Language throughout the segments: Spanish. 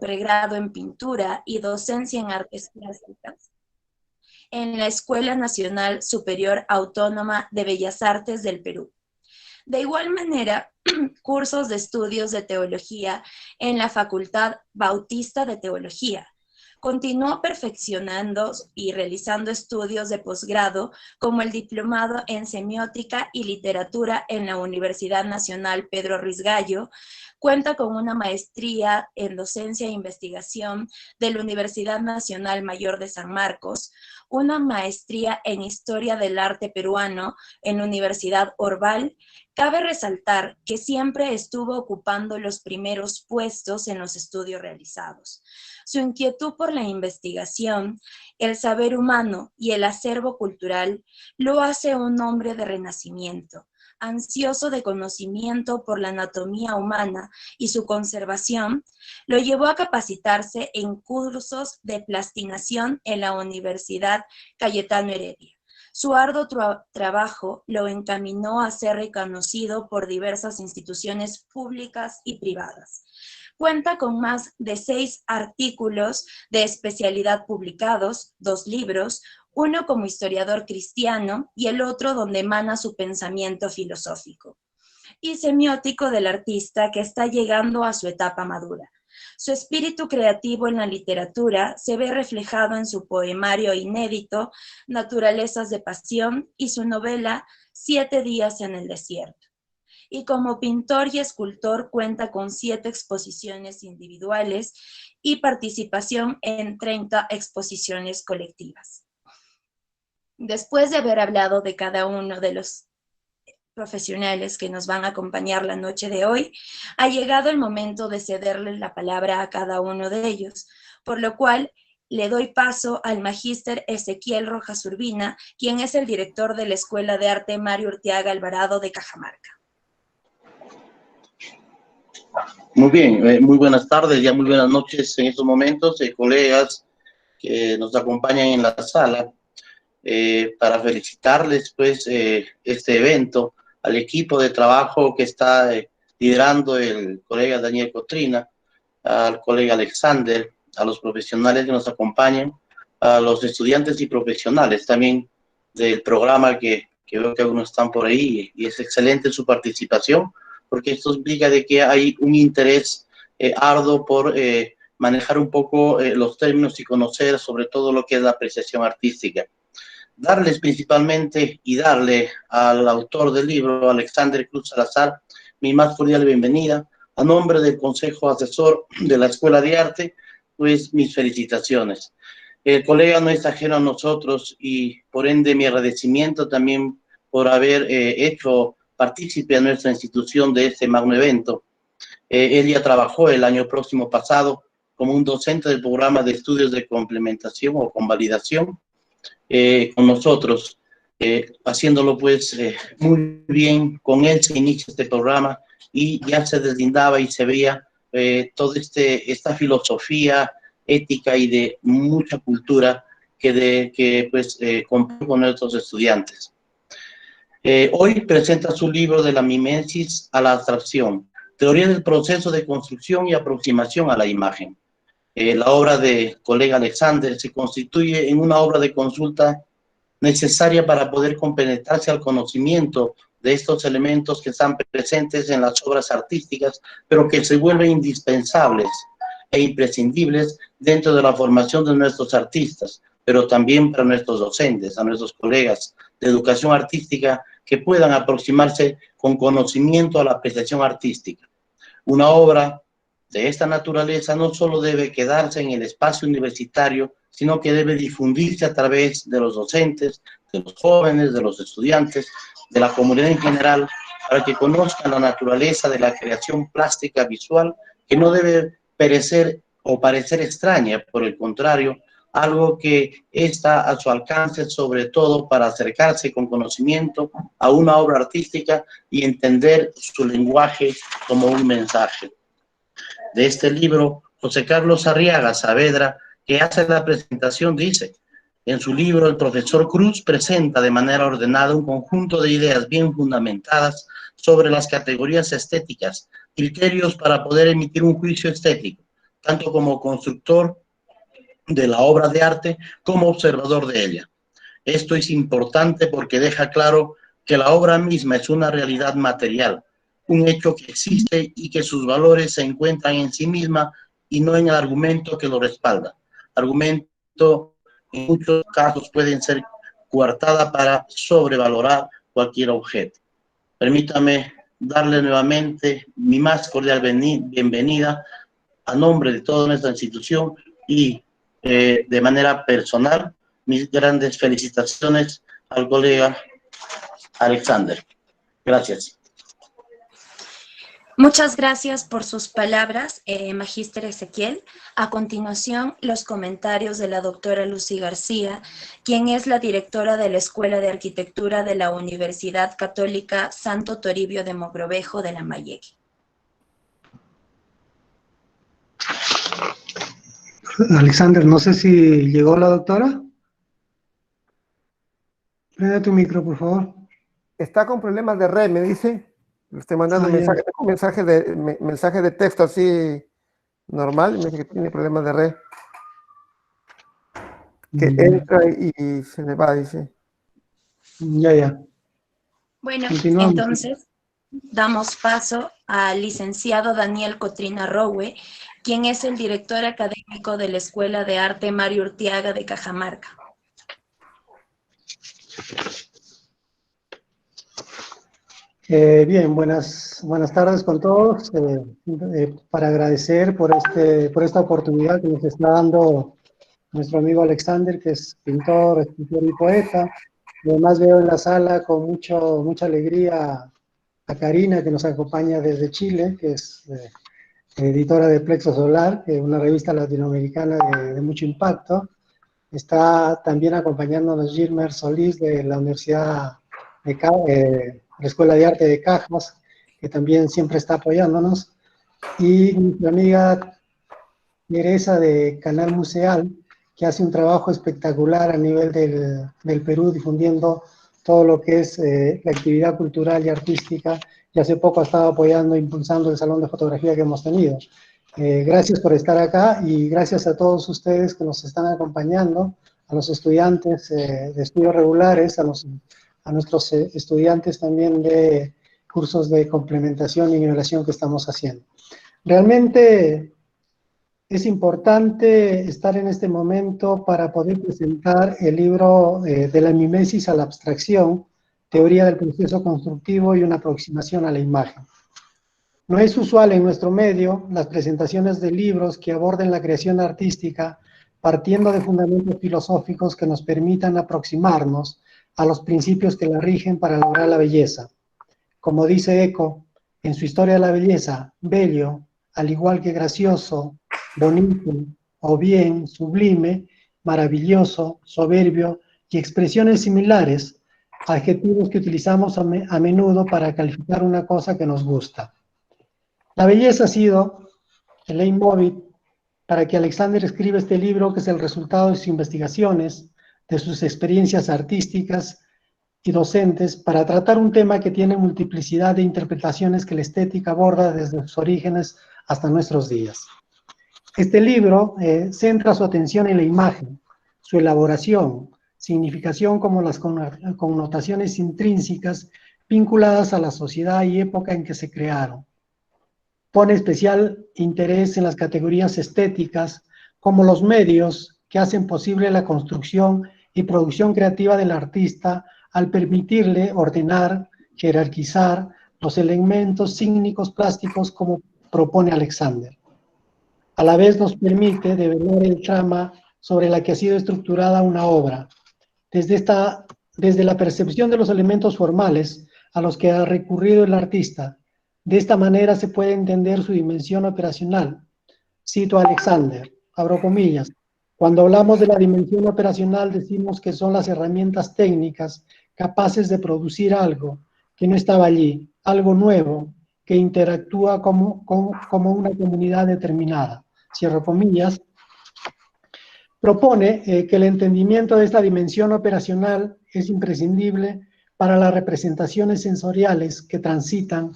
pregrado en pintura y docencia en artes plásticas en la Escuela Nacional Superior Autónoma de Bellas Artes del Perú. De igual manera, cursos de estudios de teología en la Facultad Bautista de Teología. Continuó perfeccionando y realizando estudios de posgrado como el diplomado en semiótica y literatura en la Universidad Nacional Pedro Ruiz Gallo. Cuenta con una maestría en docencia e investigación de la Universidad Nacional Mayor de San Marcos, una maestría en historia del arte peruano en la Universidad Orval. Cabe resaltar que siempre estuvo ocupando los primeros puestos en los estudios realizados. Su inquietud por la investigación, el saber humano y el acervo cultural lo hace un hombre de renacimiento, ansioso de conocimiento por la anatomía humana y su conservación, lo llevó a capacitarse en cursos de plastinación en la Universidad Cayetano Heredia. Su arduo trabajo lo encaminó a ser reconocido por diversas instituciones públicas y privadas. Cuenta con más de 6 artículos de especialidad publicados, 2 libros, uno como historiador cristiano y el otro donde emana su pensamiento filosófico y semiótico del artista que está llegando a su etapa madura. Su espíritu creativo en la literatura se ve reflejado en su poemario inédito, Naturalezas de Pasión, y su novela 7 días en el desierto. Y como pintor y escultor cuenta con 7 exposiciones individuales y participación en 30 exposiciones colectivas. Después de haber hablado de cada uno de los profesionales que nos van a acompañar la noche de hoy, ha llegado el momento de cederle la palabra a cada uno de ellos, por lo cual le doy paso al magíster Ezequiel Rojas Urbina, quien es el director de la Escuela de Arte Mario Urteaga Alvarado de Cajamarca. Muy bien, muy buenas tardes, ya muy buenas noches en estos momentos, colegas que nos acompañan en la sala, para felicitarles pues este evento, al equipo de trabajo que está liderando el colega Daniel Cotrina, al colega Alexander, a los profesionales que nos acompañan, a los estudiantes y profesionales también del programa que veo que algunos están por ahí y es excelente su participación, porque esto implica de que hay un interés arduo por manejar un poco los términos y conocer sobre todo lo que es la apreciación artística. Darles principalmente y darle al autor del libro, Alexander Cruz Salazar, mi más cordial bienvenida. A nombre del Consejo Asesor de la Escuela de Arte, pues mis felicitaciones. El colega no es ajeno a nosotros y por ende mi agradecimiento también por haber hecho partícipe a nuestra institución de este magno evento. Él ya trabajó el año próximo pasado como un docente del programa de estudios de complementación o convalidación con nosotros, haciéndolo pues muy bien. Con él se inicia este programa y ya se deslindaba y se veía toda esta filosofía ética y de mucha cultura que pues comparte con nuestros estudiantes. Hoy presenta su libro De la mimesis a la abstracción, teoría del proceso de construcción y aproximación a la imagen. La obra de colega Alexander se constituye en una obra de consulta necesaria para poder compenetrarse al conocimiento de estos elementos que están presentes en las obras artísticas, pero que se vuelven indispensables e imprescindibles dentro de la formación de nuestros artistas, pero también para nuestros docentes, a nuestros colegas de educación artística que puedan aproximarse con conocimiento a la apreciación artística. Una obra de esta naturaleza no solo debe quedarse en el espacio universitario, sino que debe difundirse a través de los docentes, de los jóvenes, de los estudiantes, de la comunidad en general, para que conozcan la naturaleza de la creación plástica visual, que no debe perecer o parecer extraña, por el contrario, algo que está a su alcance, sobre todo para acercarse con conocimiento a una obra artística y entender su lenguaje como un mensaje. De este libro, José Carlos Arriaga Saavedra, que hace la presentación, dice: en su libro, el profesor Cruz presenta de manera ordenada un conjunto de ideas bien fundamentadas sobre las categorías estéticas, criterios para poder emitir un juicio estético, tanto como constructor de la obra de arte como observador de ella. Esto es importante porque deja claro que la obra misma es una realidad material, un hecho que existe y que sus valores se encuentran en sí misma y no en el argumento que lo respalda. Argumento en muchos casos pueden ser coartada para sobrevalorar cualquier objeto. Permítame darle nuevamente mi más cordial bienvenida a nombre de toda nuestra institución y de manera personal, mis grandes felicitaciones al colega Alexander. Gracias. Muchas gracias por sus palabras, Magíster Ezequiel. A continuación, los comentarios de la doctora Lucy García, quien es la directora de la Escuela de Arquitectura de la Universidad Católica Santo Toribio de Mogrovejo de Lambayeque. Alexander, no sé si llegó la doctora. Prende tu micro, por favor. Está con problemas de red, me dice. Le estoy mandando un mensaje de texto así normal. Me dice que tiene problemas de red. Que entra y se le va, dice. Ya. Bueno, continuamos. Entonces damos paso al licenciado Daniel Cotrina Rowe, quien es el director académico de la Escuela de Arte Mario Urtiaga de Cajamarca. Bien, buenas tardes con todos. Para agradecer por esta oportunidad que nos está dando nuestro amigo Alexander, que es pintor, escritor y poeta. Además veo en la sala con mucha alegría a Karina, que nos acompaña desde Chile, que es editora de Plexo Solar, que es una revista latinoamericana de mucho impacto. Está también acompañándonos Gilmer Solís de la Universidad de la Escuela de Arte de Cajas, que también siempre está apoyándonos. Y nuestra amiga Teresa de Canal Museal, que hace un trabajo espectacular a nivel del Perú, difundiendo todo lo que es la actividad cultural y artística, y hace poco ha estado apoyando, impulsando el salón de fotografía que hemos tenido. Gracias por estar acá y gracias a todos ustedes que nos están acompañando, a los estudiantes de estudios regulares, a nuestros estudiantes también de cursos de complementación y nivelación que estamos haciendo. Realmente es importante estar en este momento para poder presentar el libro de la mimesis a la abstracción, teoría del proceso constructivo y una aproximación a la imagen. No es usual en nuestro medio las presentaciones de libros que aborden la creación artística partiendo de fundamentos filosóficos que nos permitan aproximarnos a los principios que la rigen para lograr la belleza. Como dice Eco, en su Historia de la Belleza, bello, al igual que gracioso, bonito, o bien, sublime, maravilloso, soberbio y expresiones similares, adjetivos que utilizamos a menudo para calificar una cosa que nos gusta. La belleza ha sido el leitmotiv para que Alexander escriba este libro, que es el resultado de sus investigaciones, de sus experiencias artísticas y docentes, para tratar un tema que tiene multiplicidad de interpretaciones que la estética aborda desde sus orígenes hasta nuestros días. Este libro centra su atención en la imagen, su elaboración, significación como las connotaciones intrínsecas vinculadas a la sociedad y época en que se crearon. Pone especial interés en las categorías estéticas como los medios que hacen posible la construcción y producción creativa del artista al permitirle ordenar, jerarquizar los elementos cínicos plásticos como propone Alexander. A la vez nos permite develar el trama sobre la que ha sido estructurada una obra, desde la percepción de los elementos formales a los que ha recurrido el artista. De esta manera se puede entender su dimensión operacional. Cito a Alexander, abro comillas, cuando hablamos de la dimensión operacional decimos que son las herramientas técnicas capaces de producir algo que no estaba allí, algo nuevo, que interactúa como una comunidad determinada. Cierro comillas. Propone que el entendimiento de esta dimensión operacional es imprescindible para las representaciones sensoriales que transitan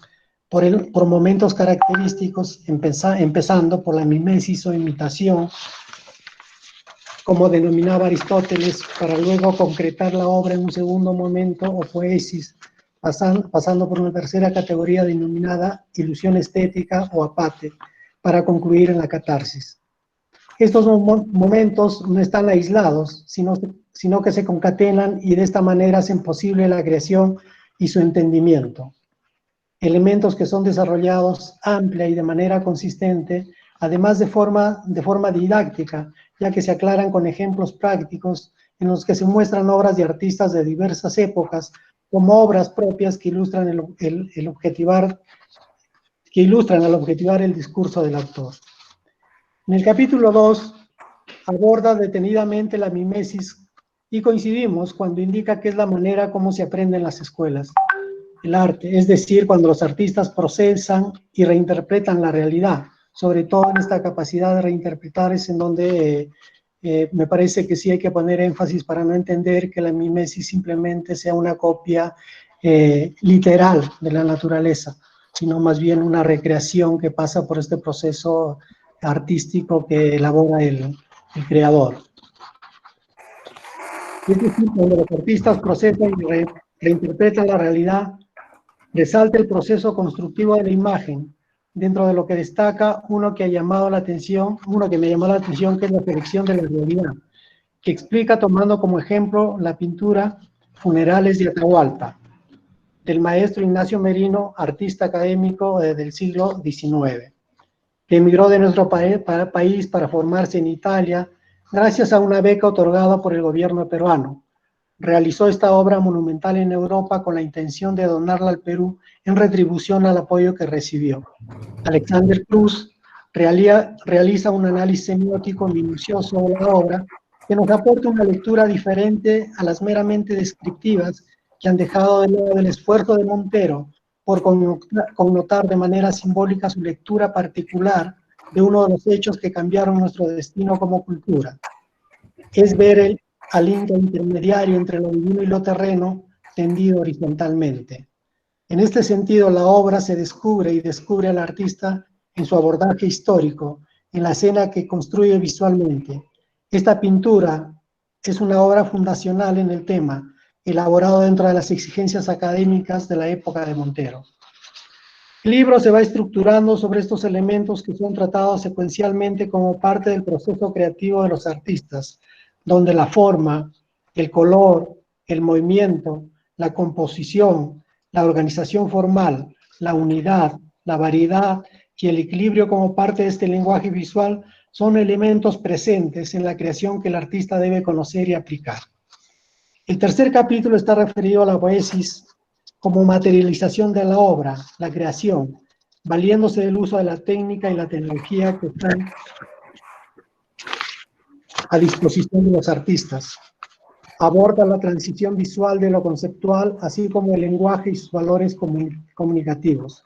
por momentos característicos, empezando por la mimesis o imitación, como denominaba Aristóteles, para luego concretar la obra en un segundo momento o poesis, pasando por una tercera categoría denominada ilusión estética o apate, para concluir en la catarsis. Estos momentos no están aislados, sino que se concatenan y de esta manera hacen posible la creación y su entendimiento. Elementos que son desarrollados amplia y de manera consistente, además de forma didáctica, ya que se aclaran con ejemplos prácticos en los que se muestran obras de artistas de diversas épocas como obras propias que ilustran al objetivar el discurso del autor. En el capítulo 2 aborda detenidamente la mimesis y coincidimos cuando indica que es la manera como se aprende en las escuelas. El arte, es decir, cuando los artistas procesan y reinterpretan la realidad, sobre todo en esta capacidad de reinterpretar es en donde me parece que sí hay que poner énfasis para no entender que la mimesis simplemente sea una copia literal de la naturaleza, sino más bien una recreación que pasa por este proceso artístico que elabora el creador. Es decir, cuando los artistas procesan y reinterpretan la realidad, resalta el proceso constructivo de la imagen, dentro de lo que destaca uno que me llamó la atención, que es la selección de la realidad, que explica tomando como ejemplo la pintura Funerales de Atahualpa, del maestro Ignacio Merino, artista académico del siglo XIX, que emigró de nuestro país para formarse en Italia, gracias a una beca otorgada por el gobierno peruano. Realizó esta obra monumental en Europa con la intención de donarla al Perú en retribución al apoyo que recibió. Alexander Cruz realiza un análisis semiótico minucioso de la obra que nos aporta una lectura diferente a las meramente descriptivas que han dejado de lado el esfuerzo de Montero por connotar de manera simbólica su lectura particular de uno de los hechos que cambiaron nuestro destino como cultura. Es ver al Inca intermediario entre lo divino y lo terreno, tendido horizontalmente. En este sentido, la obra se descubre y descubre al artista en su abordaje histórico, en la escena que construye visualmente. Esta pintura es una obra fundacional en el tema, elaborado dentro de las exigencias académicas de la época de Montero. El libro se va estructurando sobre estos elementos que son tratados secuencialmente como parte del proceso creativo de los artistas, donde la forma, el color, el movimiento, la composición, la organización formal, la unidad, la variedad y el equilibrio como parte de este lenguaje visual son elementos presentes en la creación que el artista debe conocer y aplicar. El tercer capítulo está referido a la poesis como materialización de la obra, la creación, valiéndose del uso de la técnica y la tecnología que están a disposición de los artistas. Aborda la transición visual de lo conceptual, así como el lenguaje y sus valores comunicativos.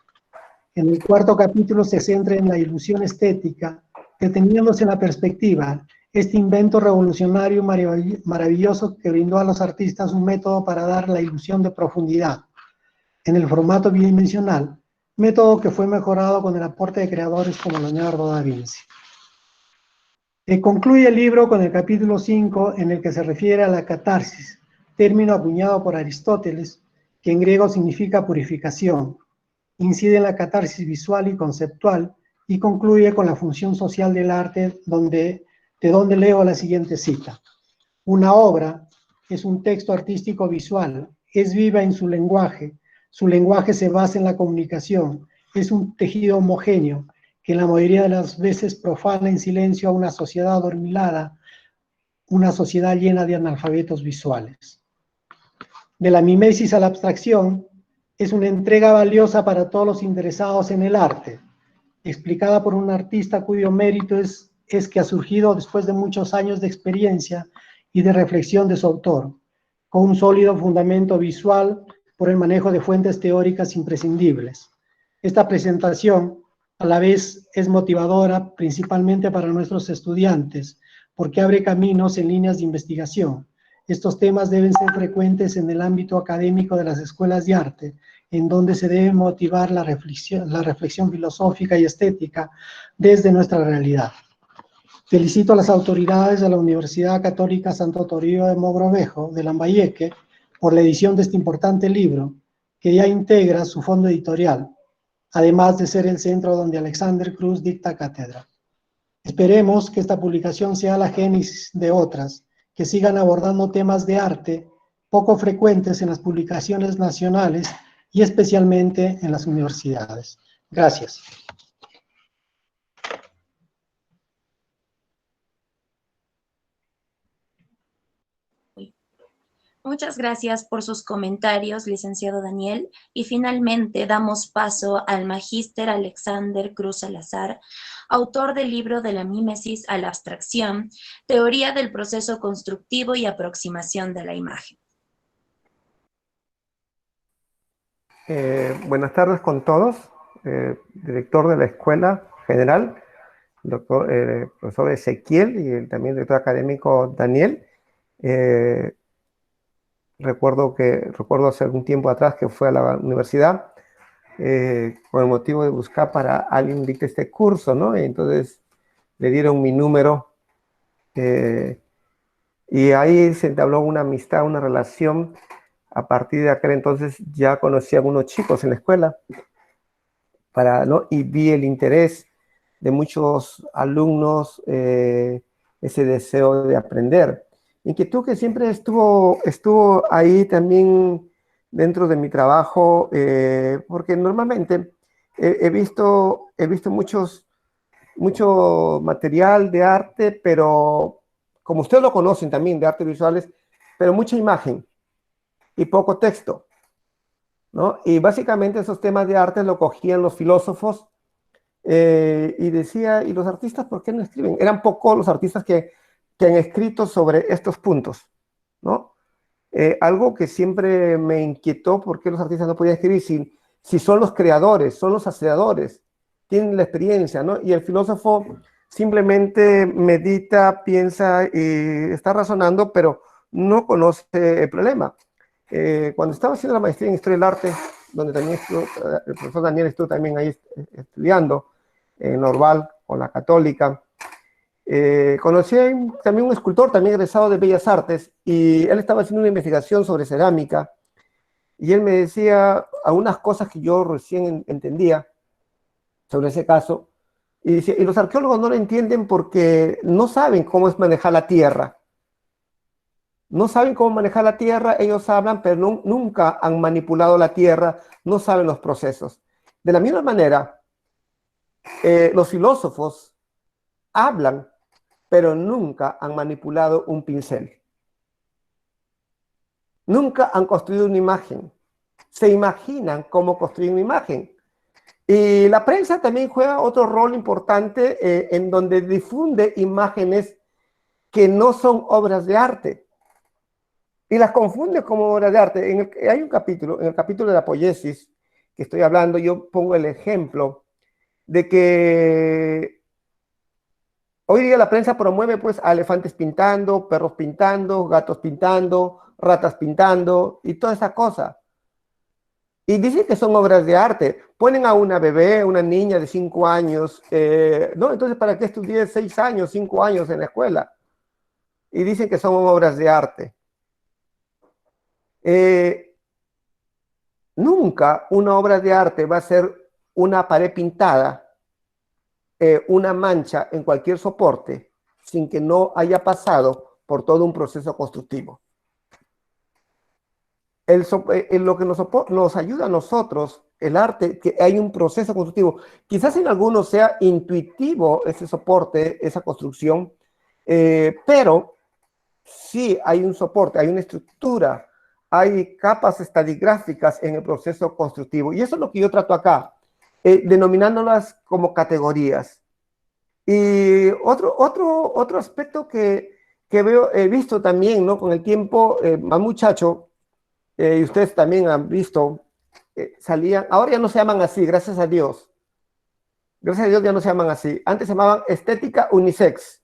En el cuarto capítulo se centra en la ilusión estética, deteniéndose en la perspectiva, este invento revolucionario maravilloso que brindó a los artistas un método para dar la ilusión de profundidad en el formato bidimensional, método que fue mejorado con el aporte de creadores como Leonardo da Vinci. Concluye el libro con el capítulo 5 en el que se refiere a la catarsis, término acuñado por Aristóteles, que en griego significa purificación. Incide en la catarsis visual y conceptual y concluye con la función social del arte, de donde leo la siguiente cita. Una obra es un texto artístico visual, es viva en su lenguaje se basa en la comunicación, es un tejido homogéneo que la mayoría de las veces profana en silencio a una sociedad adormilada, una sociedad llena de analfabetos visuales. De la mimesis a la abstracción, es una entrega valiosa para todos los interesados en el arte, explicada por un artista cuyo mérito es que ha surgido después de muchos años de experiencia y de reflexión de su autor, con un sólido fundamento visual por el manejo de fuentes teóricas imprescindibles. Esta presentación a la vez es motivadora principalmente para nuestros estudiantes, porque abre caminos en líneas de investigación. Estos temas deben ser frecuentes en el ámbito académico de las escuelas de arte, en donde se debe motivar la reflexión filosófica y estética desde nuestra realidad. Felicito a las autoridades de la Universidad Católica Santo Toribio de Mogrovejo de Lambayeque por la edición de este importante libro, que ya integra su fondo editorial, además de ser el centro donde Alexander Cruz dicta cátedra. Esperemos que esta publicación sea la génesis de otras, que sigan abordando temas de arte poco frecuentes en las publicaciones nacionales y especialmente en las universidades. Gracias. Muchas gracias por sus comentarios, licenciado Daniel. Y finalmente damos paso al magíster Alexander Cruz Salazar, autor del libro De la mímesis a la abstracción, teoría del proceso constructivo y aproximación de la imagen. Buenas tardes con todos. Director de la Escuela General, profesor Ezequiel, y también director académico Daniel. Recuerdo hace algún tiempo atrás que fue a la universidad con el motivo de buscar para alguien dicte este curso, ¿no? Y entonces le dieron mi número y ahí se entabló una amistad, una relación. A partir de aquel entonces ya conocí a algunos chicos en la escuela ¿no? Y vi el interés de muchos alumnos, ese deseo de aprender. Inquietud que siempre estuvo ahí también dentro de mi trabajo, porque normalmente he visto mucho material de arte, pero como ustedes lo conocen también, de artes visuales, pero mucha imagen y poco texto, ¿no? Y básicamente esos temas de arte lo cogían los filósofos y decía, ¿y los artistas por qué no escriben? Eran pocos los artistas que han escrito sobre estos puntos, ¿no? Algo que siempre me inquietó, ¿por qué los artistas no podían escribir si son los creadores, son los hacedores, tienen la experiencia, ¿no? Y el filósofo simplemente medita, piensa y está razonando, pero no conoce el problema. Cuando estaba haciendo la maestría en Historia del Arte, donde también el profesor Daniel estuvo también ahí estudiando, en Norval, con la Católica, conocí también un escultor, también egresado de Bellas Artes, y él estaba haciendo una investigación sobre cerámica, y él me decía algunas cosas que yo recién entendía sobre ese caso, y decía, y los arqueólogos no lo entienden porque no saben cómo es manejar la tierra. No saben cómo manejar la tierra, ellos hablan, pero nunca han manipulado la tierra, no saben los procesos. De la misma manera, los filósofos hablan, pero nunca han manipulado un pincel. Nunca han construido una imagen. Se imaginan cómo construir una imagen. Y la prensa también juega otro rol importante en donde difunde imágenes que no son obras de arte. Y las confunde como obras de arte. Hay un capítulo, en el capítulo de la poiesis que estoy hablando, yo pongo el ejemplo de que hoy día la prensa promueve pues a elefantes pintando, perros pintando, gatos pintando, ratas pintando y toda esa cosa. Y dicen que son obras de arte. Ponen a una bebé, una niña de 5 años, ¿no? Entonces, ¿para qué estudié 6 años, 5 años en la escuela? Y dicen que son obras de arte. Nunca una obra de arte va a ser una pared pintada, una mancha en cualquier soporte, sin que no haya pasado por todo un proceso constructivo. Lo que nos ayuda a nosotros, el arte, que hay un proceso constructivo. Quizás en algunos sea intuitivo ese soporte, esa construcción, pero sí hay un soporte, hay una estructura, hay capas estadigráficas en el proceso constructivo. Y eso es lo que yo trato acá, denominándolas como categorías. Y otro aspecto que he visto también, ¿no? Con el tiempo, más muchacho, y ustedes también han visto, salían, ahora ya no se llaman así, gracias a Dios. Gracias a Dios ya no se llaman así. Antes se llamaban estética unisex.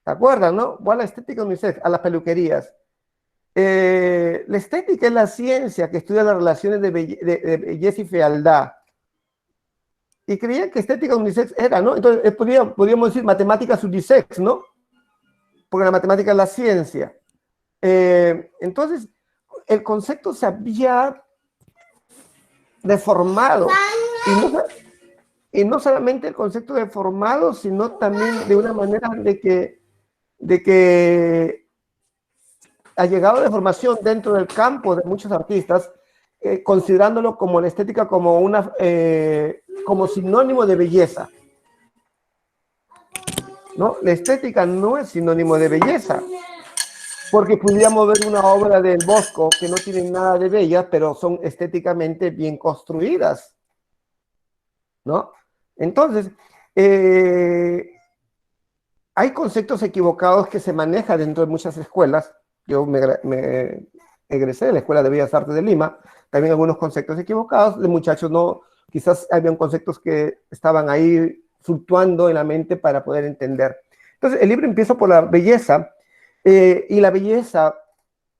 ¿Se acuerdan, no? Voy a la estética unisex, a las peluquerías. La estética es la ciencia que estudia las relaciones de belleza y fealdad. Y creían que estética unisex era, ¿no? Entonces podríamos decir matemáticas unisex, ¿no? Porque la matemática es la ciencia. Entonces, el concepto se había deformado. Y no solamente el concepto deformado, sino también de una manera de que ha llegado de formación dentro del campo de muchos artistas, considerándolo como la estética como sinónimo de belleza. ¿No? La estética no es sinónimo de belleza, porque pudiéramos ver una obra del Bosco que no tiene nada de bella, pero son estéticamente bien construidas, ¿no? Entonces, hay conceptos equivocados que se manejan dentro de muchas escuelas. Yo me egresé de la Escuela de Bellas Artes de Lima, también algunos conceptos equivocados, de muchachos no, quizás habían conceptos que estaban ahí fluctuando en la mente para poder entender. Entonces, el libro empieza por la belleza, y la belleza,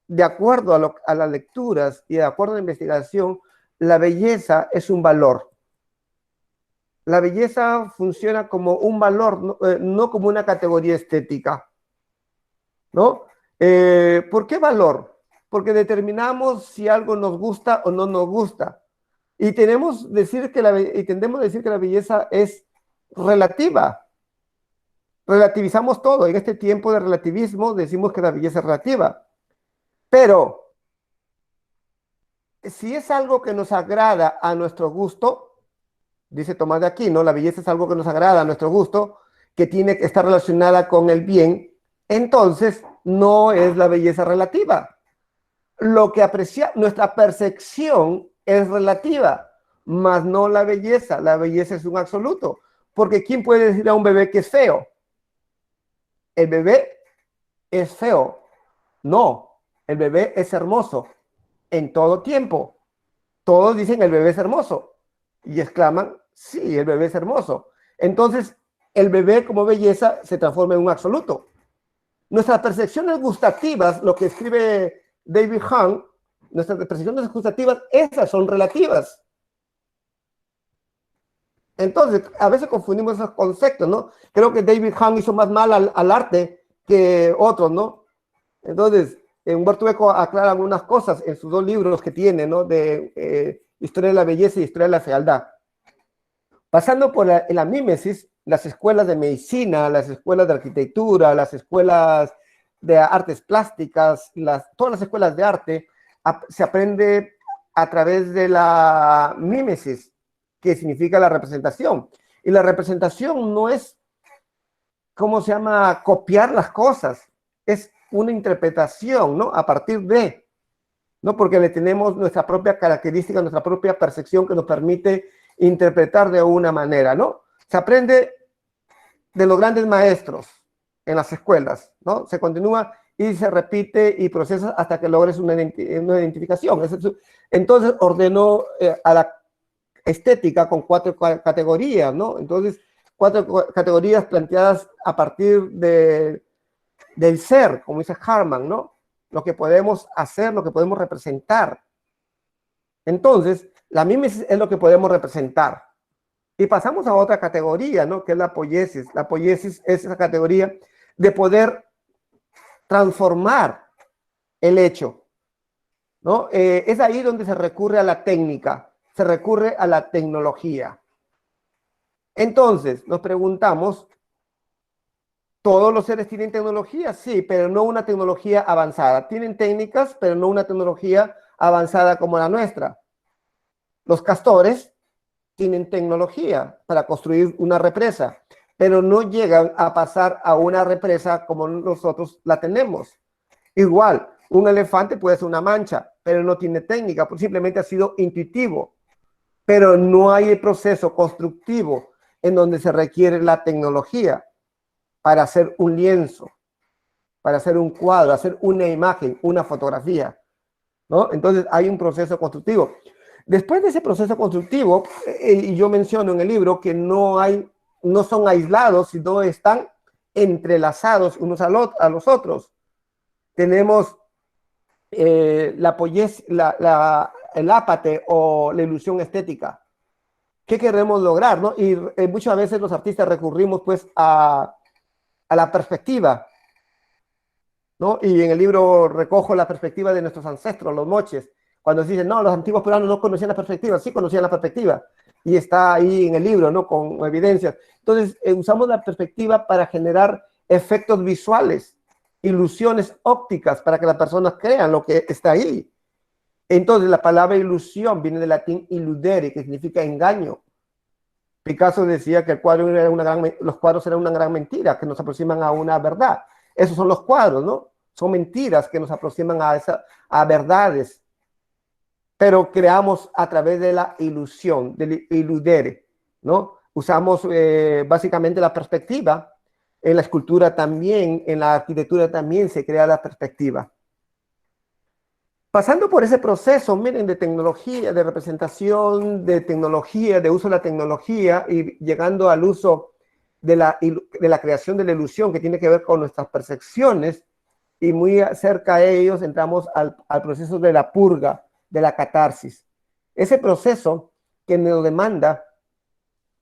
de acuerdo a las lecturas y de acuerdo a la investigación, la belleza es un valor. La belleza funciona como un valor, no como una categoría estética, ¿no? ¿Por qué valor? Porque determinamos si algo nos gusta o no nos gusta. Y tendemos a decir que la belleza es relativa. Relativizamos todo. En este tiempo de relativismo decimos que la belleza es relativa. Pero si es algo que nos agrada a nuestro gusto, dice Tomás de Aquino, la belleza es algo que nos agrada a nuestro gusto, que tiene que estar relacionada con el bien, entonces no es la belleza relativa. Lo que aprecia, nuestra percepción es relativa, mas no la belleza. La belleza es un absoluto. Porque ¿quién puede decir a un bebé que es feo? El bebé es feo. No, el bebé es hermoso en todo tiempo. Todos dicen el bebé es hermoso y exclaman, sí, el bebé es hermoso. Entonces, el bebé como belleza se transforma en un absoluto. Nuestras percepciones gustativas, lo que escribe David Hahn, nuestras percepciones gustativas, esas son relativas. Entonces, a veces confundimos esos conceptos, ¿no? Creo que David Hahn hizo más mal al arte que otros, ¿no? Entonces, Humberto Eco aclara algunas cosas en sus dos libros que tiene, ¿no? De Historia de la Belleza y Historia de la Fealdad. Pasando por la mímesis, las escuelas de medicina, las escuelas de arquitectura, las escuelas de artes plásticas, todas las escuelas de arte, se aprende a través de la mímesis, que significa la representación. Y la representación no es, ¿cómo se llama?, copiar las cosas, es una interpretación, ¿no? A partir de, ¿no? Porque le tenemos nuestra propia característica, nuestra propia percepción que nos permite interpretar de una manera, ¿no? Se aprende de los grandes maestros en las escuelas, ¿no? Se continúa y se repite y procesa hasta que logres una identificación. Entonces ordenó a la estética con 4 categorías, ¿no? Entonces, 4 categorías planteadas a partir del ser, como dice Harman, ¿no? Lo que podemos hacer, lo que podemos representar. Entonces, la mímesis es lo que podemos representar. Y pasamos a otra categoría, ¿no? Que es la poiesis. La poiesis es esa categoría de poder transformar el hecho, ¿no? Es ahí donde se recurre a la técnica, se recurre a la tecnología. Entonces, nos preguntamos, ¿todos los seres tienen tecnología? Sí, pero no una tecnología avanzada. Tienen técnicas, pero no una tecnología avanzada como la nuestra. Los castores tienen tecnología para construir una represa, pero no llegan a pasar a una represa como nosotros la tenemos. Igual, un elefante puede ser una mancha, pero no tiene técnica, simplemente ha sido intuitivo. Pero no hay el proceso constructivo en donde se requiere la tecnología para hacer un lienzo, para hacer un cuadro, hacer una imagen, una fotografía, ¿no? Entonces hay un proceso constructivo. Después de ese proceso constructivo, y yo menciono en el libro que no son aislados, sino están entrelazados unos a los otros. Tenemos el ápate o la ilusión estética. ¿Qué queremos lograr, no? Y muchas veces los artistas recurrimos pues a la perspectiva, ¿no? Y en el libro recojo la perspectiva de nuestros ancestros, los moches, cuando se dicen, no, los antiguos peruanos no conocían la perspectiva, sí conocían la perspectiva, y está ahí en el libro, ¿no? Con evidencias. Entonces, usamos la perspectiva para generar efectos visuales, ilusiones ópticas, para que las personas crean lo que está ahí. Entonces, la palabra ilusión viene del latín illudere, que significa engaño. Picasso decía que los cuadros eran una gran mentira, que nos aproximan a una verdad. Esos son los cuadros, ¿no? Son mentiras que nos aproximan a verdades. Pero creamos a través de la ilusión, del illudere, ¿no? Usamos básicamente la perspectiva. En la escultura también, en la arquitectura también se crea la perspectiva. Pasando por ese proceso, miren, de tecnología, de representación, de tecnología, de uso de la tecnología y llegando al uso de la creación de la ilusión que tiene que ver con nuestras percepciones, y muy cerca a ellos entramos al proceso de la purga, de la catarsis. Ese proceso que nos demanda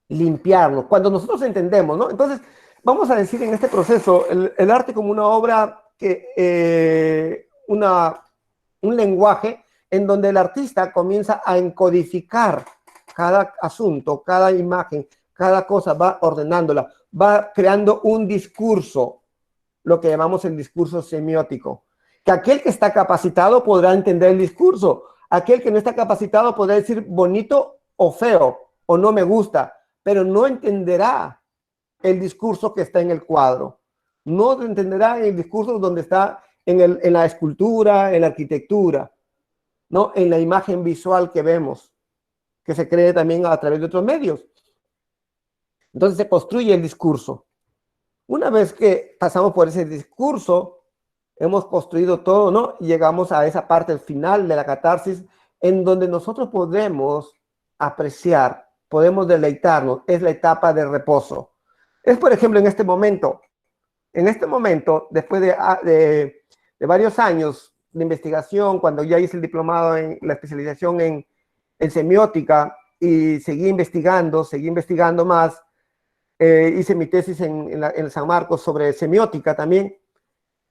limpiarnos. Cuando nosotros entendemos, ¿no? Entonces, vamos a decir en este proceso el arte como una obra que, un lenguaje en donde el artista comienza a encodificar cada asunto, cada imagen, cada cosa, va ordenándola, va creando un discurso, lo que llamamos el discurso semiótico, que aquel que está capacitado podrá entender el discurso, aquel que no está capacitado podrá decir bonito o feo, o no me gusta, pero no entenderá el discurso que está en el cuadro, no entenderá el discurso donde está en la escultura, en la arquitectura, ¿no? En la imagen visual que vemos, que se cree también a través de otros medios. Entonces se construye el discurso. Una vez que pasamos por ese discurso, hemos construido todo, ¿no? Y llegamos a esa parte final de la catarsis, en donde nosotros podemos apreciar, podemos deleitarnos, es la etapa de reposo. Es, por ejemplo, en este momento, después de varios años de investigación, cuando ya hice el diplomado en la especialización en semiótica y seguí investigando más, hice mi tesis en San Marcos sobre semiótica también,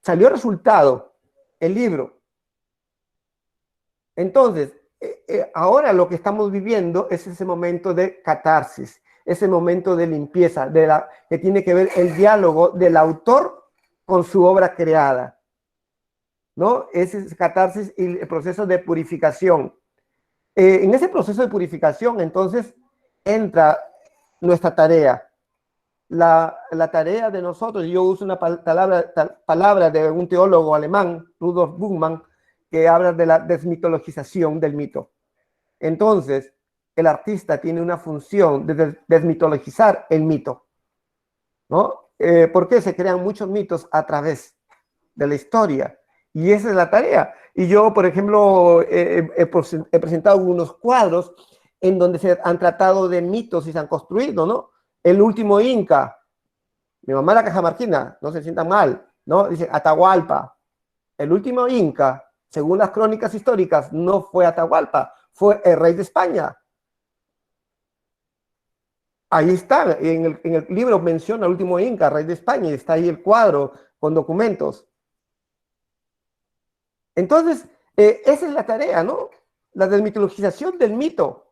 salió resultado el libro. Entonces, ahora lo que estamos viviendo es ese momento de catarsis, ese momento de limpieza, que tiene que ver el diálogo del autor con su obra creada, ¿no? Ese catarsis y el proceso de purificación. En ese proceso de purificación, entonces, entra nuestra tarea. La tarea de nosotros, yo uso una palabra de un teólogo alemán, Rudolf Buchmann, que habla de la desmitologización del mito. Entonces, el artista tiene una función de desmitologizar el mito, ¿no? Porque se crean muchos mitos a través de la historia, y esa es la tarea. Y yo, por ejemplo, he presentado algunos cuadros en donde se han tratado de mitos y se han construido, ¿no? El último Inca, mi mamá la cajamarquina, no se sientan mal, ¿no? Dice Atahualpa. El último Inca, según las crónicas históricas, no fue Atahualpa, fue el rey de España. Ahí está, en el libro menciona al último Inca, rey de España, y está ahí el cuadro con documentos. Entonces, esa es la tarea, ¿no? La desmitologización del mito.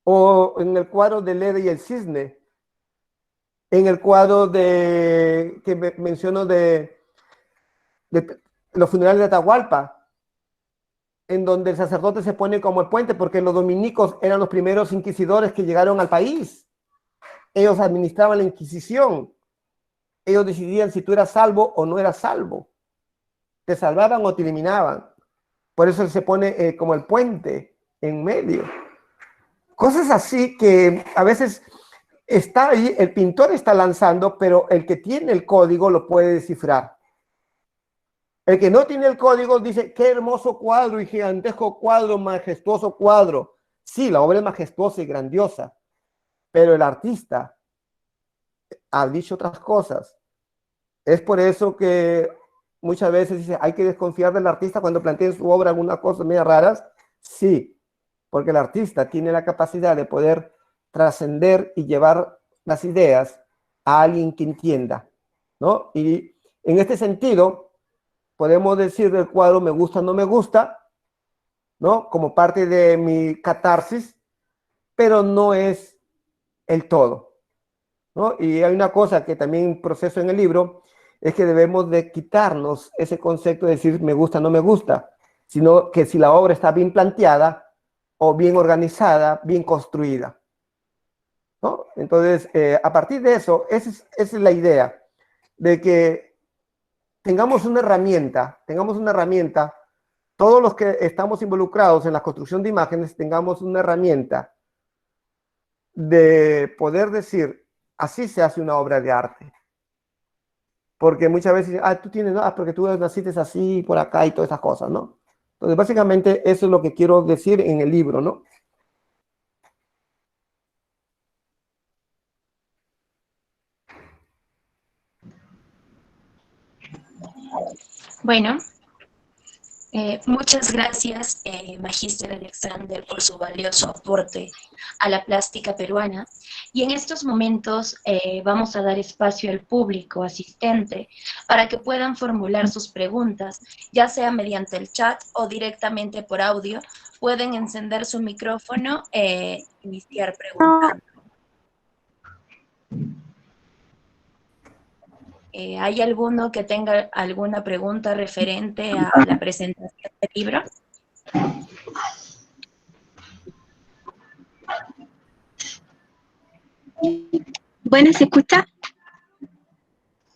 O en el cuadro de Leda y el cisne, en el cuadro que menciono de los funerales de Atahualpa, en donde el sacerdote se pone como el puente, porque los dominicos eran los primeros inquisidores que llegaron al país. Ellos administraban la Inquisición. Ellos decidían si tú eras salvo o no eras salvo. Te salvaban o te eliminaban. Por eso se pone como el puente en medio. Cosas así que a veces está ahí, el pintor está lanzando, pero el que tiene el código lo puede descifrar. El que no tiene el código dice, qué hermoso cuadro y gigantesco cuadro, majestuoso cuadro. Sí, la obra es majestuosa y grandiosa, pero el artista ha dicho otras cosas. Es por eso que muchas veces dice, hay que desconfiar del artista cuando plantea en su obra algunas cosas medio raras. Sí, porque el artista tiene la capacidad de poder trascender y llevar las ideas a alguien que entienda, ¿no? Y en este sentido, podemos decir del cuadro me gusta, no me gusta, ¿no? Como parte de mi catarsis, pero no es el todo, ¿no? Y hay una cosa que también proceso en el libro, es que debemos de quitarnos ese concepto de decir me gusta, no me gusta, sino que si la obra está bien planteada o bien organizada, bien construida, ¿no? Entonces, a partir de eso, esa es la idea, de que tengamos una herramienta, todos los que estamos involucrados en la construcción de imágenes, tengamos una herramienta de poder decir, así se hace una obra de arte. Porque muchas veces, tú tienes, porque tú naciste así, por acá y todas esas cosas, ¿no? Entonces, básicamente, eso es lo que quiero decir en el libro, ¿no? Bueno, muchas gracias, Magíster Alexander, por su valioso aporte a la plástica peruana. Y en estos momentos vamos a dar espacio al público asistente para que puedan formular sus preguntas, ya sea mediante el chat o directamente por audio. Pueden encender su micrófono e iniciar preguntando. ¿Hay alguno que tenga alguna pregunta referente a la presentación del libro? Bueno, ¿se escucha?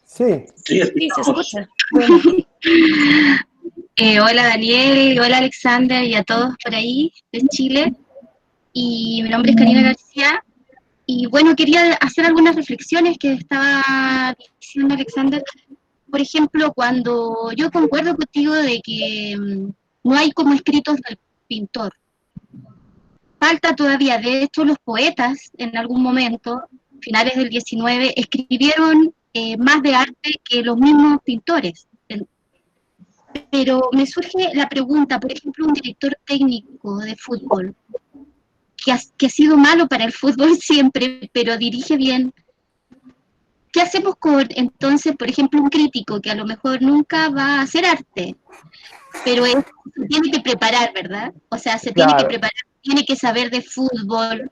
Sí. Sí, se escucha. Bueno. Hola Daniel, hola Alexander y a todos por ahí de Chile. Y mi nombre es Karina García. Y bueno, quería hacer algunas reflexiones que estaba diciendo Alexander. Por ejemplo, cuando yo concuerdo contigo de que no hay como escritos del pintor. Falta todavía, de hecho, los poetas en algún momento, finales del 19, escribieron más de arte que los mismos pintores. Pero me surge la pregunta, por ejemplo, un director técnico de fútbol, que ha sido malo para el fútbol siempre, pero dirige bien. ¿Qué hacemos con, entonces, por ejemplo, un crítico que a lo mejor nunca va a hacer arte, pero se tiene que preparar, ¿verdad? O sea, se tiene que preparar, tiene que saber de fútbol,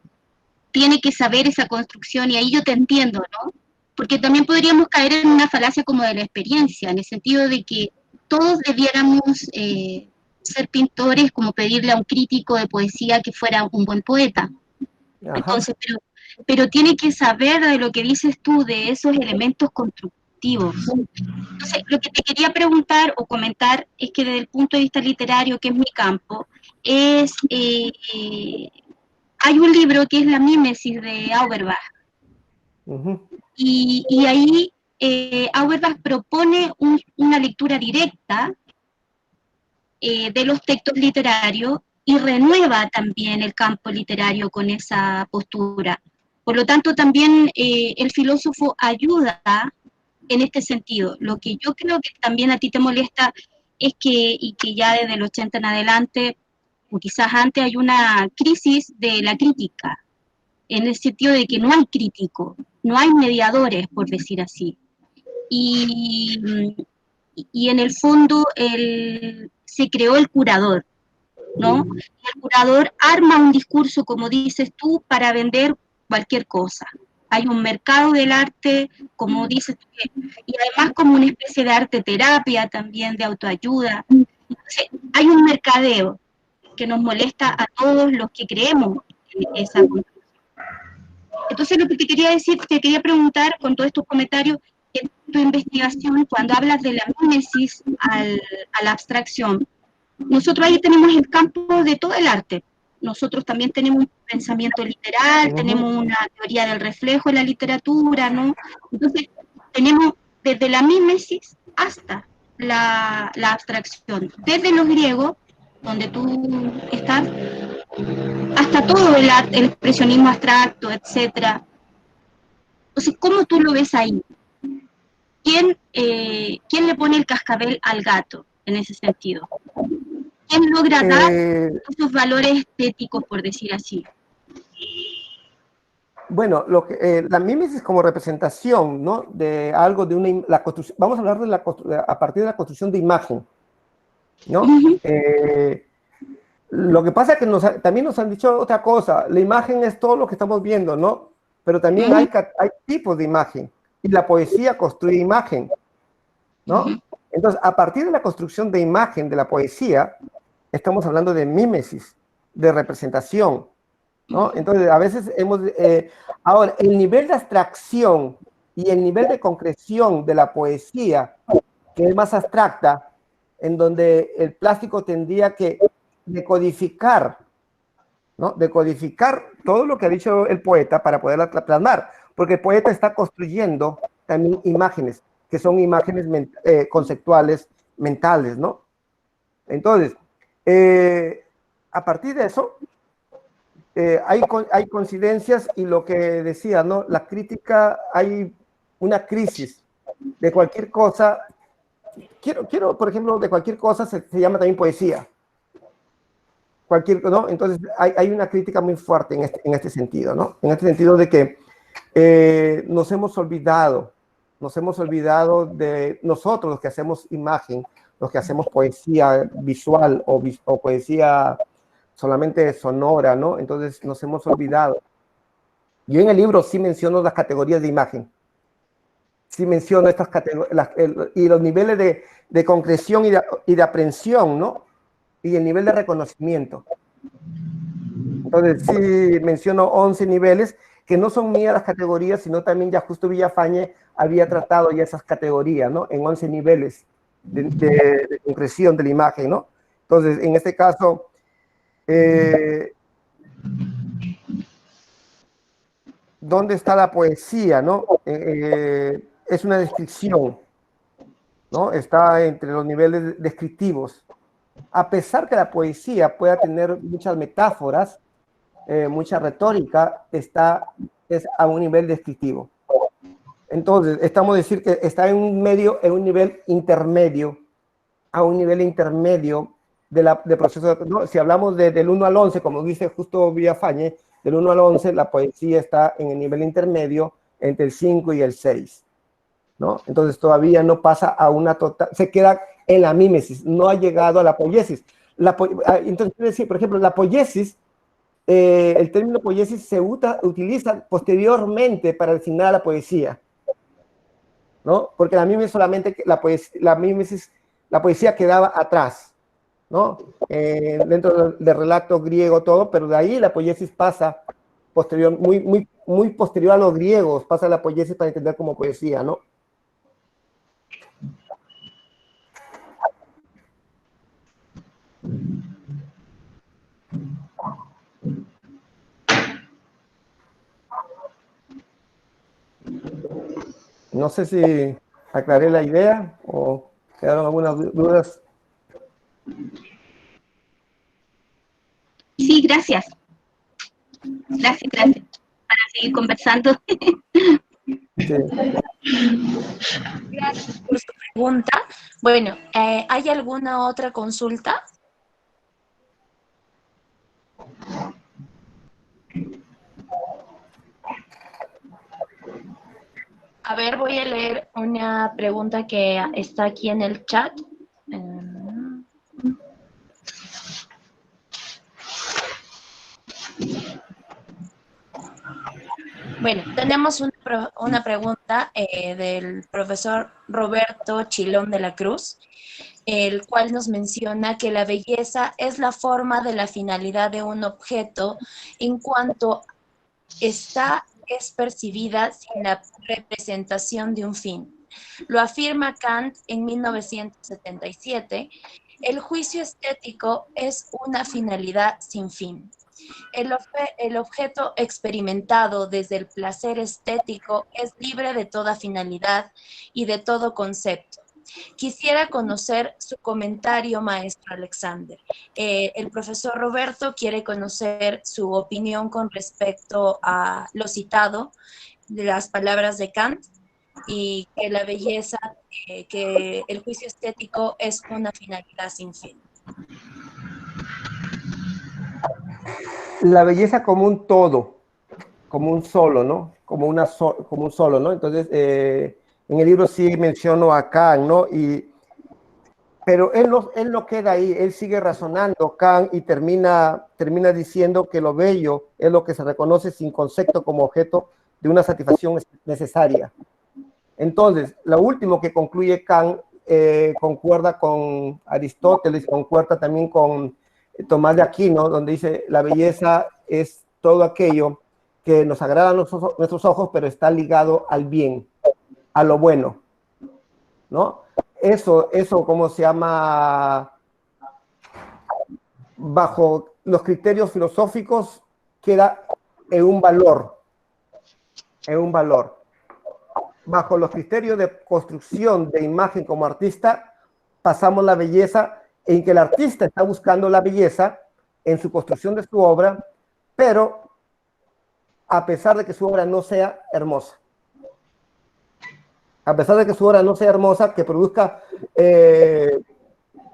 tiene que saber esa construcción, y ahí yo te entiendo, ¿no? Porque también podríamos caer en una falacia como de la experiencia, en el sentido de que todos debiéramos ser pintores, como pedirle a un crítico de poesía que fuera un buen poeta. Ajá. Entonces, pero tiene que saber de lo que dices tú, de esos elementos constructivos. Entonces, lo que te quería preguntar o comentar es que desde el punto de vista literario, que es mi campo, es hay un libro que es La Mímesis de Auerbach. Y ahí Auerbach propone una lectura directa de los textos literarios y renueva también el campo literario con esa postura. Por lo tanto, también el filósofo ayuda en este sentido. Lo que yo creo que también a ti te molesta es y que ya desde el 80 en adelante, o quizás antes, hay una crisis de la crítica, en el sentido de que no hay crítico, no hay mediadores, por decir así. Y en el fondo se creó el curador, ¿no? El curador arma un discurso, como dices tú, para vender cualquier cosa. Hay un mercado del arte, como dices tú, y además como una especie de arte terapia también, de autoayuda. Entonces, hay un mercadeo que nos molesta a todos los que creemos en esa construcción. Entonces, lo que te quería decir, te quería preguntar con todos estos comentarios, en tu investigación, cuando hablas de la mímesis a la abstracción, nosotros ahí tenemos el campo de todo el arte. Nosotros también tenemos un pensamiento literal, tenemos una teoría del reflejo en la literatura, ¿no? Entonces, tenemos desde la mímesis hasta la abstracción, desde los griegos, donde tú estás, hasta todo el arte, el expresionismo abstracto, etcétera. Entonces, ¿cómo tú lo ves ahí? ¿quién le pone el cascabel al gato en ese sentido? ¿Quién logra dar esos valores estéticos, por decir así? Bueno, la mímesis como representación, ¿no? De algo, de la construcción, vamos a hablar a partir de la construcción de imagen, ¿no? Lo que pasa es que también nos han dicho otra cosa, la imagen es todo lo que estamos viendo, ¿no? Pero también hay tipos de imagen, y la poesía construye imagen, ¿no? Entonces, a partir de la construcción de imagen de la poesía, estamos hablando de mímesis, de representación, ¿no? Entonces, a veces ahora, el nivel de abstracción y el nivel de concreción de la poesía, que es más abstracta, en donde el plástico tendría que decodificar, ¿no? Decodificar todo lo que ha dicho el poeta para poderla plasmar, porque el poeta está construyendo también imágenes, que son imágenes conceptuales, mentales, ¿no? Entonces, a partir de eso, hay coincidencias, y lo que decía, ¿no? La crítica, hay una crisis de cualquier cosa. Quiero, por ejemplo, de cualquier cosa se llama también poesía. ¿No? Entonces, hay una crítica muy fuerte en este sentido, ¿no? En este sentido de que nos hemos olvidado de nosotros, los que hacemos imagen, los que hacemos poesía visual o poesía solamente sonora, ¿no? Entonces nos hemos olvidado. Yo en el libro sí menciono las categorías de imagen, sí menciono estas categorías y los niveles de concreción y de aprehensión, ¿no? Y el nivel de reconocimiento. Entonces sí menciono 11 niveles, que no son mías las categorías, sino también ya Justo Villafañe había tratado ya esas categorías, ¿no? En 11 niveles de concreción de la imagen, ¿no? Entonces, en este caso, ¿dónde está la poesía, no? Es una descripción, ¿no? Está entre los niveles descriptivos. A pesar que la poesía pueda tener muchas metáforas, mucha retórica, es a un nivel descriptivo. Entonces, estamos a decir que está en un nivel intermedio, a un nivel intermedio de proceso, ¿no? Si hablamos del 1 al 11, como dice Justo Villafañe, del 1 al 11, la poesía está en el nivel intermedio entre el 5 y el 6, ¿no? Entonces todavía no pasa a una total, se queda en la mímesis, no ha llegado a la poiesis. Entonces, quiere decir, por ejemplo, la poiesis, el término poiesis se utiliza posteriormente para designar a la poesía, ¿no? Porque la mímesis solamente, la poesía quedaba atrás, ¿no? Dentro del relato griego todo, pero de ahí la poiesis pasa posterior, muy posterior a los griegos, pasa la poiesis para entender como poesía, ¿no? No sé si aclaré la idea o quedaron algunas dudas. Sí, gracias. Gracias. Para seguir conversando. Sí. Gracias por su pregunta. Bueno, ¿hay alguna otra consulta? A ver, voy a leer una pregunta que está aquí en el chat. Bueno, tenemos una pregunta del profesor Roberto Chilón de la Cruz, el cual nos menciona que la belleza es la forma de la finalidad de un objeto en cuanto es percibida sin la representación de un fin. Lo afirma Kant en 1977. El juicio estético es una finalidad sin fin. El objeto experimentado desde el placer estético es libre de toda finalidad y de todo concepto. Quisiera conocer su comentario, maestro Alexander. El profesor Roberto quiere conocer su opinión con respecto a lo citado de las palabras de Kant. y que la belleza, que el juicio estético es una finalidad sin fin. La belleza como un todo, como un solo, ¿no? Como un solo, ¿no? Entonces, en el libro sí menciono a Kant, ¿no? Pero él no queda ahí, él sigue razonando, Kant, y termina diciendo que lo bello es lo que se reconoce sin concepto como objeto de una satisfacción necesaria. Entonces, lo último que concluye Kant concuerda con Aristóteles, concuerda también con Tomás de Aquino, donde dice, la belleza es todo aquello que nos agrada a nuestros ojos, pero está ligado al bien, a lo bueno, ¿no? Eso, ¿cómo se llama? Bajo los criterios filosóficos, queda en un valor, Bajo los criterios de construcción de imagen como artista, pasamos la belleza en que el artista está buscando la belleza en su construcción de su obra, pero a pesar de que su obra no sea hermosa. A pesar de que su obra no sea hermosa, que produzca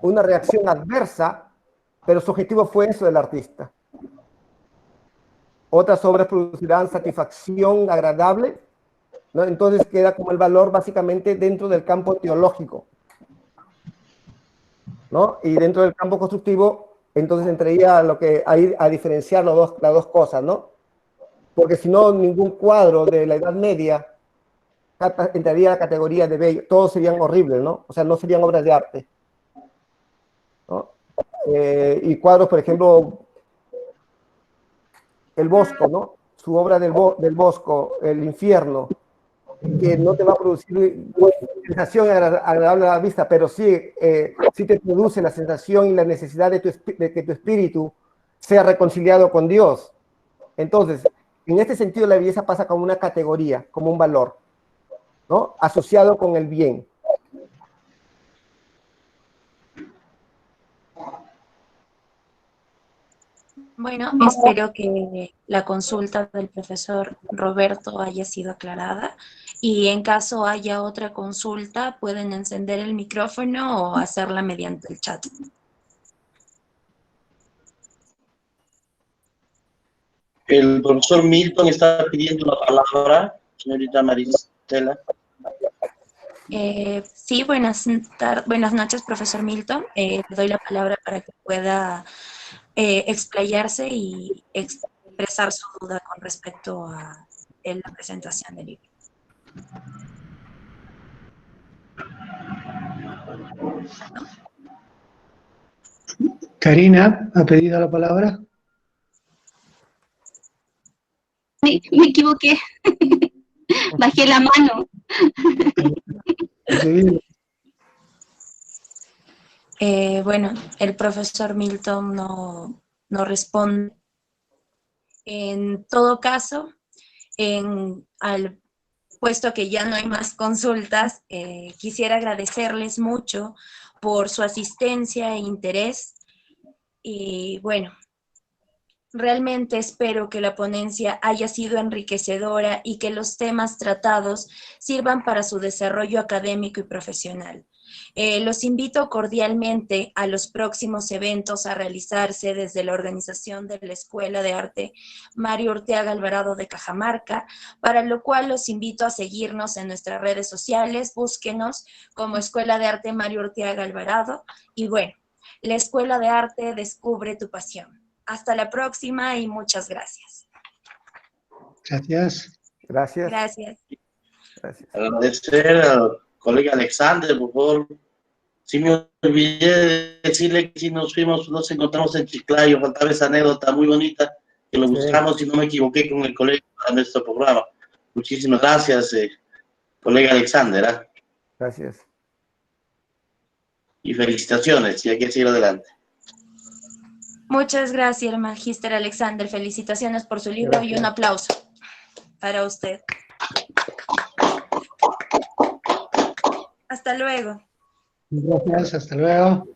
una reacción adversa, pero su objetivo fue eso del artista. Otras obras producirán satisfacción agradable, ¿no? Entonces queda como el valor básicamente dentro del campo teológico, ¿no? Y dentro del campo constructivo, entonces entraría a diferenciar las dos cosas, ¿no? Porque si no, ningún cuadro de la Edad Media entraría a la categoría de bello, todos serían horribles, ¿no? O sea, no serían obras de arte, ¿no? Y cuadros, por ejemplo, el Bosco, ¿no? Su obra del Bosco, el infierno, que no te va a producir sensación agradable a la vista, pero sí te produce la sensación y la necesidad de que tu espíritu sea reconciliado con Dios. Entonces, en este sentido, la belleza pasa como una categoría, como un valor, ¿no? Asociado con el bien. Bueno, espero que la consulta del profesor Roberto haya sido aclarada y en caso haya otra consulta pueden encender el micrófono o hacerla mediante el chat. El profesor Milton está pidiendo la palabra, señorita Maristela. Sí, buenas noches, profesor Milton. Le doy la palabra para que pueda explayarse y expresar su duda con respecto a la presentación del libro. Karina ha pedido la palabra. Me equivoqué. Bajé la mano. Bueno, el profesor Milton no responde. En todo caso, puesto que ya no hay más consultas, quisiera agradecerles mucho por su asistencia e interés. Y bueno, realmente espero que la ponencia haya sido enriquecedora y que los temas tratados sirvan para su desarrollo académico y profesional. Los invito cordialmente a los próximos eventos a realizarse desde la organización de la Escuela de Arte Mario Urteaga Alvarado de Cajamarca, para lo cual los invito a seguirnos en nuestras redes sociales, búsquenos como Escuela de Arte Mario Urteaga Alvarado y bueno, la Escuela de Arte descubre tu pasión. Hasta la próxima y muchas gracias. Gracias. Gracias. Gracias. Gracias. Agradecer al colega Alexander, por favor. Sí me olvidé de decirle que si nos encontramos en Chiclayo, faltaba esa anécdota muy bonita, que lo buscamos y no me equivoqué con el colega para nuestro programa. Muchísimas gracias, colega Alexander. Gracias. Y felicitaciones, y hay que seguir adelante. Muchas gracias, Magíster Alexander. Felicitaciones por su libro y un aplauso para usted. Hasta luego. Gracias, hasta luego.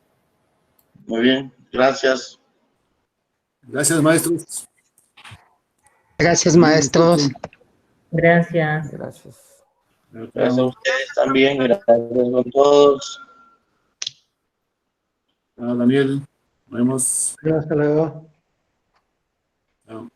Muy bien, gracias. Gracias, maestros. Gracias, maestros. Gracias. Gracias. Gracias a ustedes también, gracias a todos. Daniel, nos vemos. Hasta luego. Chao.